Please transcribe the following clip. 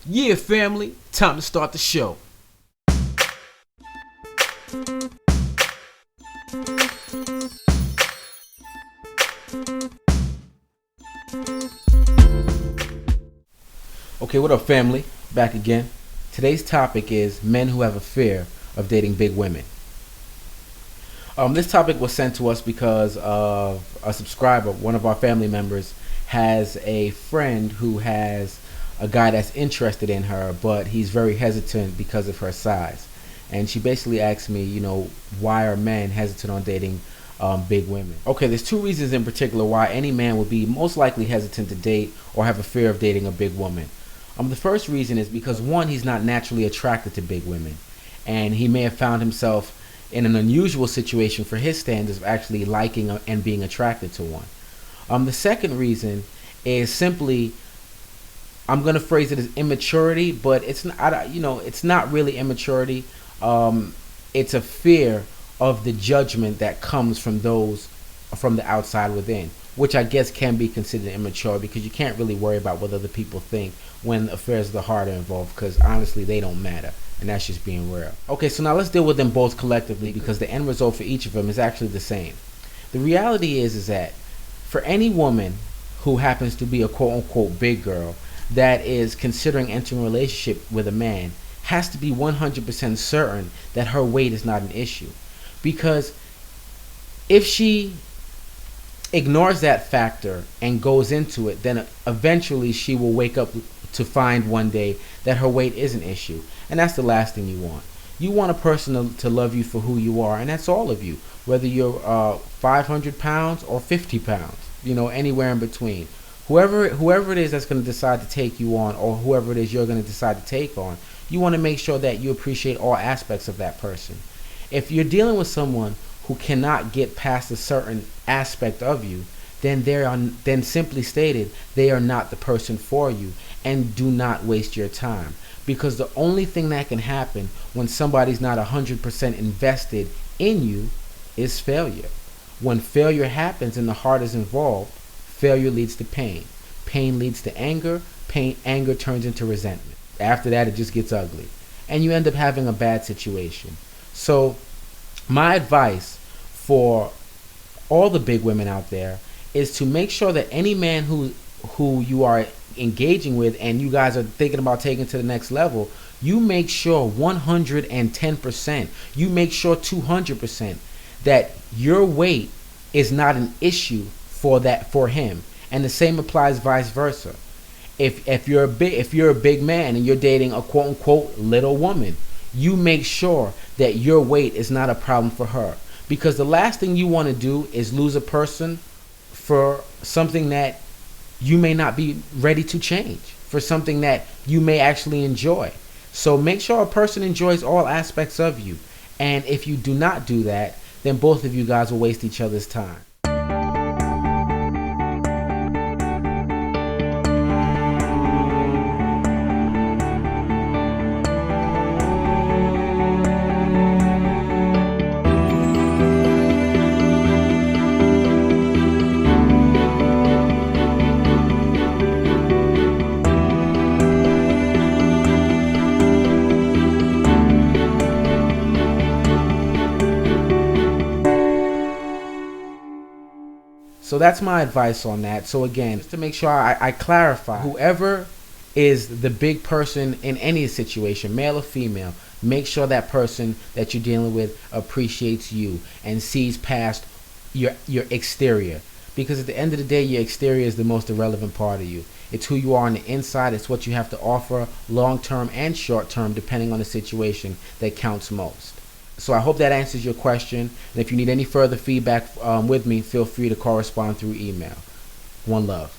Yeah, family, time to start the show. Okay, what up, family? Back again. Today's topic is men who have a fear of dating big women. This topic was sent to us because of a subscriber. One of our family members has a friend who has a guy that's interested in her, but he's very hesitant because of her size. And she basically asked me, why are men hesitant on dating big women? Okay, there's two reasons in particular why any man would be most likely hesitant to date or have a fear of dating a big woman. The first reason is because, one, he's not naturally attracted to big women, and he may have found himself in an unusual situation for his standards of actually liking and being attracted to one. The second reason is simply, I'm going to phrase it as immaturity, but it's not really immaturity. It's a fear of the judgment that comes from those from the outside within, which I guess can be considered immature, because you can't really worry about what other people think when affairs of the heart are involved, because honestly they don't matter, and that's just being real. Okay, so now let's deal with them both collectively, because the end result for each of them is actually the same. The reality is that for any woman who happens to be a quote-unquote big girl that is considering entering a relationship with a man has to be 100% certain that her weight is not an issue, because if she ignores that factor and goes into it, then eventually she will wake up to find one day that her weight is an issue, and that's the last thing you want. You want a person to love you for who you are, and that's all of you, whether you're 500 pounds or 50 pounds, anywhere in between. Whoever it is that's going to decide to take you on, or whoever it is you're going to decide to take on, you want to make sure that you appreciate all aspects of that person. If you're dealing with someone who cannot get past a certain aspect of you, then simply stated, they are not the person for you, and do not waste your time. Because the only thing that can happen when somebody's not 100% invested in you is failure. When failure happens and the heart is involved, failure leads to pain. Pain leads to anger. Anger turns into resentment. After that, it just gets ugly, and you end up having a bad situation. So my advice for all the big women out there is to make sure that any man who you are engaging with and you guys are thinking about taking to the next level, you make sure 110%, you make sure 200% that your weight is not an issue for him, and the same applies vice versa. If you're a big man and you're dating a quote unquote little woman, you make sure that your weight is not a problem for her, because the last thing you want to do is lose a person for something that you may not be ready to change, for something that you may actually enjoy. So make sure a person enjoys all aspects of you, and if you do not do that, then both of you guys will waste each other's time. So that's my advice on that. So again, just to make sure I clarify, whoever is the big person in any situation, male or female, make sure that person that you're dealing with appreciates you and sees past your exterior. Because at the end of the day, your exterior is the most irrelevant part of you. It's who you are on the inside. It's what you have to offer long-term and short-term, depending on the situation, that counts most. So I hope that answers your question. And if you need any further feedback with me, feel free to correspond through email. One love.